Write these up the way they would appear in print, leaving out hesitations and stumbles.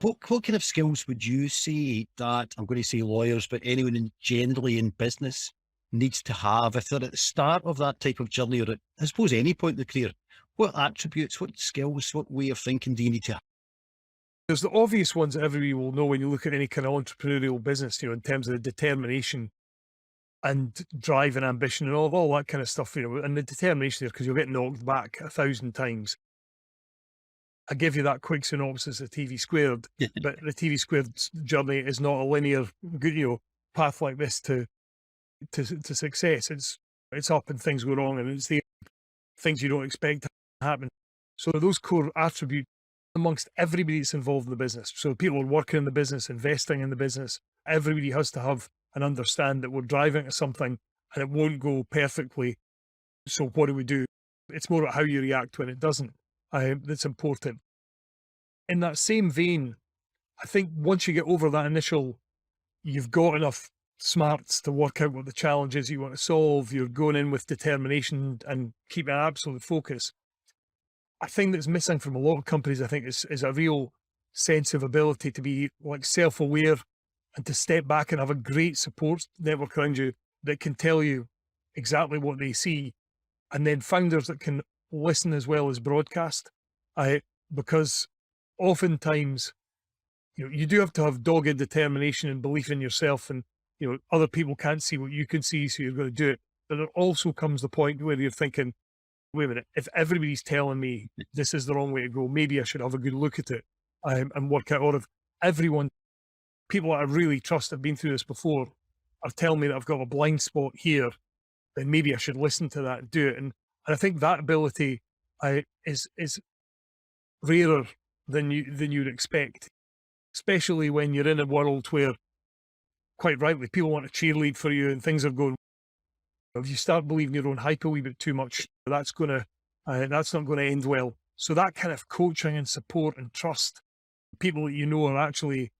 What kind of skills would you say that, I'm going to say lawyers, but anyone generally in business needs to have if they're at the start of that type of journey, or at, I suppose, any point in the career? What attributes, what skills, what way of thinking do you need to have? There's the obvious ones that everybody will know when you look at any kind of entrepreneurial business, in terms of the determination and drive and ambition and all that kind of stuff, and the determination there, because you'll get knocked back 1,000 times. I give you that quick synopsis of TV squared, but the TV squared journey is not a linear, good, path like this to success. It's up and things go wrong, and it's the things you don't expect to happen. So those core attributes amongst everybody that's involved in the business. So people are working in the business, investing in the business. Everybody has to have and understand that we're driving to something and it won't go perfectly. So what do we do? It's more about how you react when it doesn't. That's important. In that same vein, I think once you get over that initial, you've got enough smarts to work out what the challenges you want to solve, you're going in with determination and keeping an absolute focus. A thing that's missing from a lot of companies, I think, is a real sense of ability to be like self-aware and to step back and have a great support network around you that can tell you exactly what they see, and then founders that can listen as well as broadcast. Because oftentimes, you do have to have dogged determination and belief in yourself, and other people can't see what you can see, so you're going to do it. But there also comes the point where you're thinking, wait a minute, if everybody's telling me this is the wrong way to go, maybe I should have a good look at it and work out. Or if people that I really trust have been through this before are telling me that I've got a blind spot here, then maybe I should listen to that and do it. And I think that ability is rarer than you'd expect, especially when you're in a world where, quite rightly, people want to cheerlead for you and things are going. If you start believing your own hype a wee bit too much, that's not going to end well. So that kind of coaching and support and trust, people that are actually,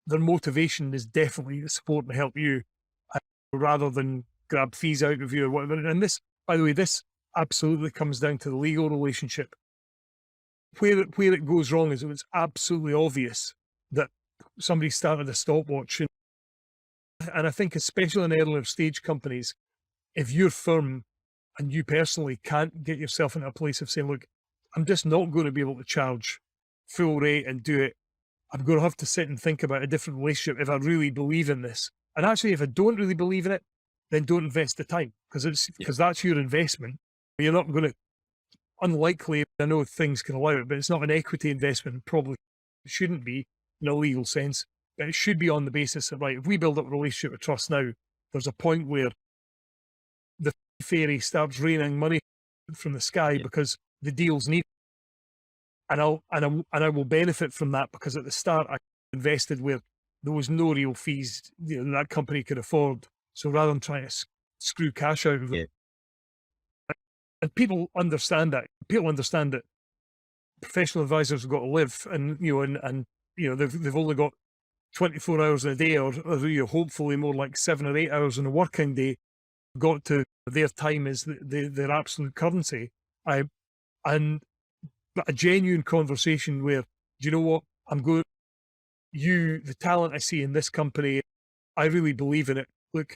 their motivation is definitely to support and help you, rather than grab fees out of you or whatever. And this, by the way, this absolutely comes down to the legal relationship. Where it goes wrong is if it's absolutely obvious that somebody started a stopwatch. And I think especially in earlier stage companies, if your firm and you personally can't get yourself into a place of saying, look, I'm just not going to be able to charge full rate and do it. I'm going to have to sit and think about a different relationship if I really believe in this. And actually, if I don't really believe in it, then don't invest the time, because that's your investment. You're not going to, unlikely, I know things can allow it, but it's not an equity investment, probably shouldn't be in a legal sense, but it should be on the basis of, right, if we build up a relationship of trust now, there's a point where the fairy starts raining money from the sky because the deal's needed. And I will benefit from that, because at the start I invested where there was no real fees that company could afford. So rather than trying to screw cash out of it, and people understand that. People understand that professional advisors have got to live, and they've only got 24 hours in a day, or hopefully more like 7 or 8 hours in a working day. Got to, their time is their absolute currency. And a genuine conversation where, do you know what, the talent I see in this company, I really believe in it. Look,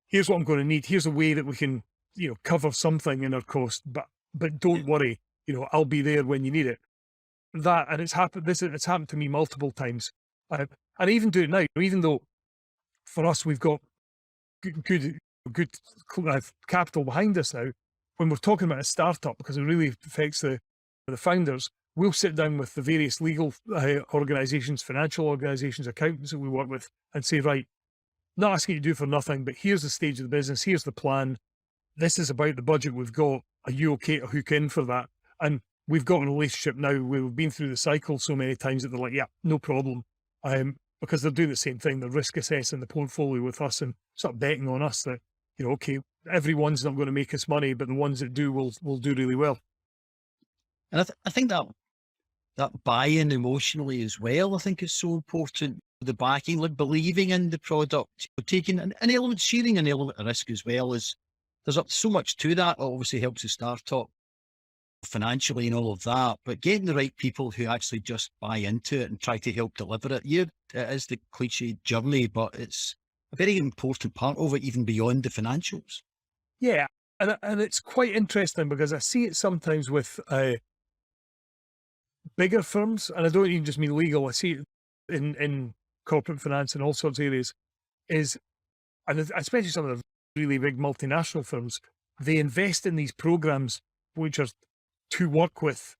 here's what I'm going to need. Here's a way that we can, cover something in our cost, but don't worry, I'll be there when you need it. And it's happened. It's happened to me multiple times. And I even do it now, even though for us, we've got good capital behind us now. When we're talking about a startup, because it really affects the founders, we'll sit down with the various legal organizations, financial organizations, accountants that we work with, and say, right, not asking you to do for nothing, but here's the stage of the business, here's the plan, this is about the budget we've got, are you okay to hook in for that? And we've got a relationship now where we've been through the cycle so many times that they're like, yeah, no problem. Because they're doing the same thing, they're risk assessing the portfolio with us and sort of betting on us that, okay, everyone's not going to make us money, but the ones that do will do really well. And I think that buy-in emotionally as well, I think, is so important. The backing, like believing in the product, taking an element, sharing an element of risk as well. There's so much to that. It obviously helps the startup. financially and all of that, but getting the right people who actually just buy into it and try to help deliver it. Yeah, it is the cliche journey, but it's a very important part of it, even beyond the financials. Yeah, and it's quite interesting because I see it sometimes with bigger firms, and I don't even just mean legal. I see it in corporate finance and all sorts of areas. And especially some of the really big multinational firms, they invest in these programs which are to work with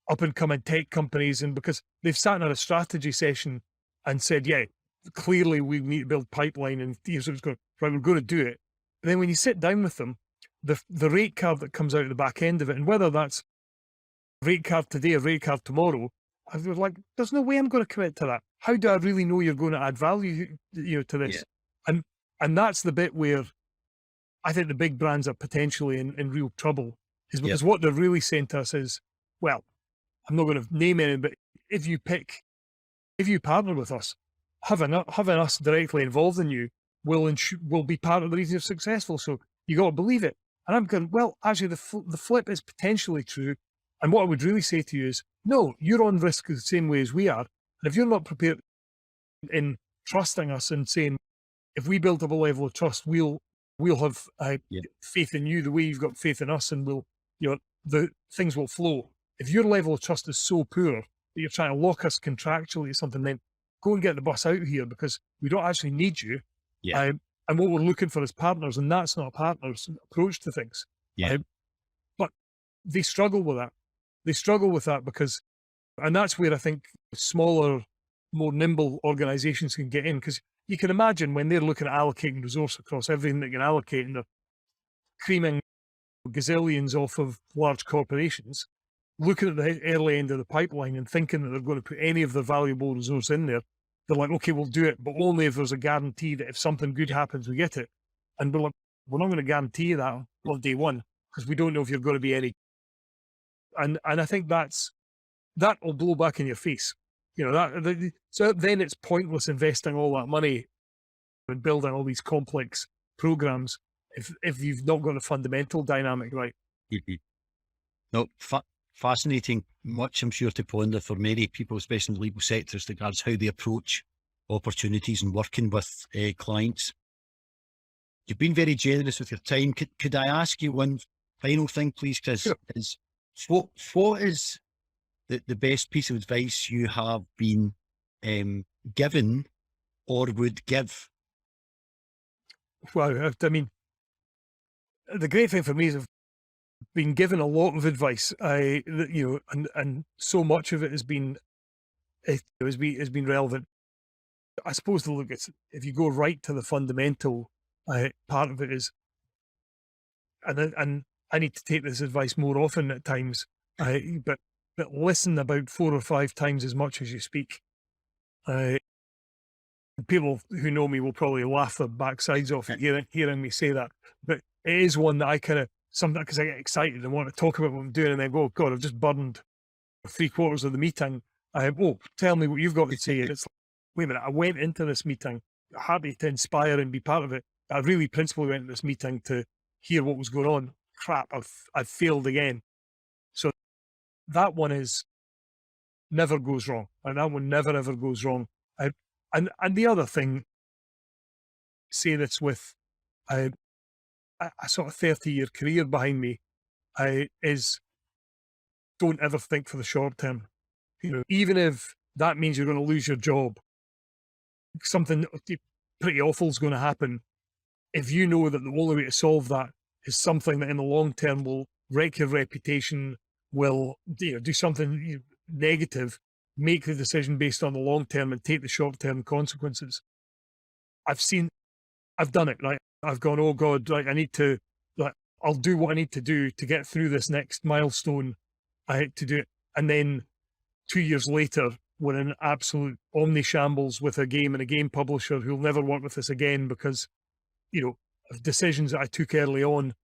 up and coming tech companies, and because they've sat in a strategy session and said, yeah, clearly we need to build pipeline, and here's what's going, right, we're going to do it. And then when you sit down with them, the rate card that comes out of the back end of it, and whether that's rate card today or rate card tomorrow, I was like, there's no way I'm going to commit to that. How do I really know you're going to add value, to this? Yeah. And that's the bit where I think the big brands are potentially in real trouble, is because what they're really saying to us is, well, I'm not going to name any, but if you partner with us, having us directly involved in you will be part of the reason you're successful. So you got to believe it. And I'm going, well, actually the flip is potentially true. And what I would really say to you is, no, you're on risk the same way as we are. And if you're not prepared in trusting us and saying, if we build up a level of trust, we'll have faith in you the way you've got faith in us, and the things will flow. If your level of trust is so poor that you're trying to lock us contractually or something, then go and get the bus out of here, because we don't actually need you. Yeah. And what we're looking for is partners, and that's not a partner's approach to things. Yeah. But they struggle with that. They struggle with that because, and that's where I think smaller, more nimble organizations can get in, because you can imagine when they're looking at allocating resource across everything they can allocate, and they're creaming gazillions off of large corporations, looking at the early end of the pipeline and thinking that they're going to put any of their valuable resource in there. They're like, okay, we'll do it, but only if there's a guarantee that if something good happens, we get it. And we're like, we're not going to guarantee you that on day one, because we don't know if you're going to be any. And I think that will blow back in your face. So then it's pointless investing all that money and building all these complex programs if you've not got a fundamental dynamic right. Mm-hmm. No, fascinating. Much, I'm sure, to ponder for many people, especially in the legal sectors, regards how they approach opportunities and working with clients. You've been very generous with your time. Could I ask you one final thing, please, Chris? Sure. Is what is the best piece of advice you have been given or would give? Well, I mean, the great thing for me is I've been given a lot of advice. And so much of it has been relevant. I suppose to look at, if you go right to the fundamental part of it is, and I need to take this advice more often at times, but listen about 4 or 5 times as much as you speak. People who know me will probably laugh their backsides off at hearing me say that, but it is one that I kind of, sometimes, because I get excited and want to talk about what I'm doing, and then go, oh God, I've just burned 3/4 of the meeting. Tell me what you've got to say. And it's like, wait a minute, I went into this meeting happy to inspire and be part of it. I really principally went into this meeting to hear what was going on. Crap, I've failed again. So that one never goes wrong, and that one never ever goes wrong. And the other thing, say this with a sort of 30-year career behind me, is don't ever think for the short term. Even if that means you're going to lose your job, something pretty awful is going to happen. If you know that the only way to solve that is something that in the long term will wreck your reputation, will do something negative, make the decision based on the long term and take the short term consequences. I've done it, right? I've gone, oh God, right, I'll do what I need to do to get through this next milestone. I had to do it. And then 2 years later, we're in absolute omni-shambles with a game and a game publisher who'll never work with us again because, of decisions that I took early on,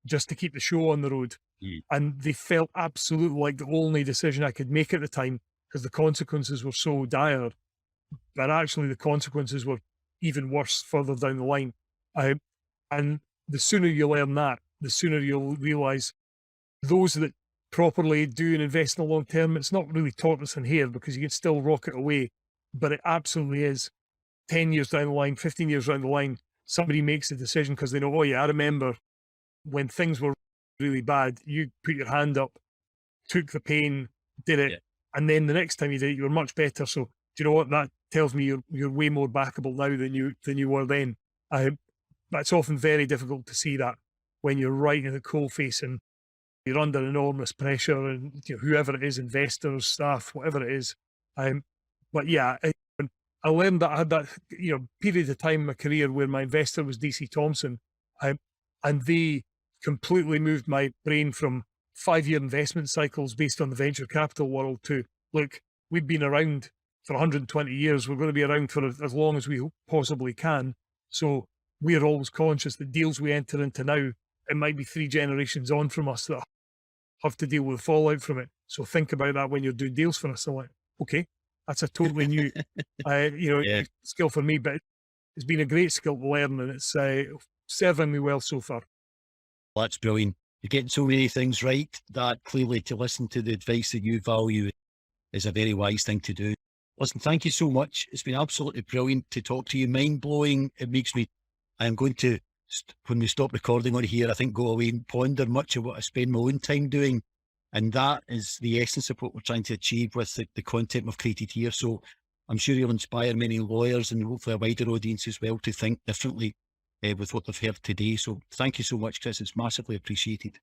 just to keep the show on the road. Mm. And they felt absolutely like the only decision I could make at the time because the consequences were so dire. But actually the consequences were even worse further down the line. And the sooner you learn that, the sooner you'll realise those that properly, do and invest in the long term. It's not really taught us in here because you can still rock it away, but it absolutely is. 10 years down the line, 15 years down the line, somebody makes a decision because they know, oh yeah, I remember when things were really bad, you put your hand up, took the pain, did it, Yeah. and then the next time you did it, you were much better. So do you know what? That tells me you're way more backable now than you were then. That's often very difficult to see that when you're right in the coalface and you're under enormous pressure, and whoever it is, investors, staff, whatever it is. But yeah, I learned that I had that period of time in my career where my investor was DC Thomson, and they completely moved my brain from 5-year investment cycles based on the venture capital world to, look, we've been around for 120 years. We're going to be around for as long as we possibly can. So we are always conscious that deals we enter into now, it might be 3 generations on from us that have to deal with fallout from it. So think about that when you're doing deals for us. I'm like, okay, that's a totally new, Yeah. skill for me, but it's been a great skill to learn, and it's serving me well so far. Well, that's brilliant. You're getting so many things right that clearly to listen to the advice that you value is a very wise thing to do. Listen, thank you so much. It's been absolutely brilliant to talk to you. Mind blowing. It makes me, I am going to, when we stop recording on here, I think go away and ponder much of what I spend my own time doing. And that is the essence of what we're trying to achieve with the content we've created here. So I'm sure you'll inspire many lawyers and hopefully a wider audience as well to think differently with what they've heard today. So thank you so much, Chris. It's massively appreciated.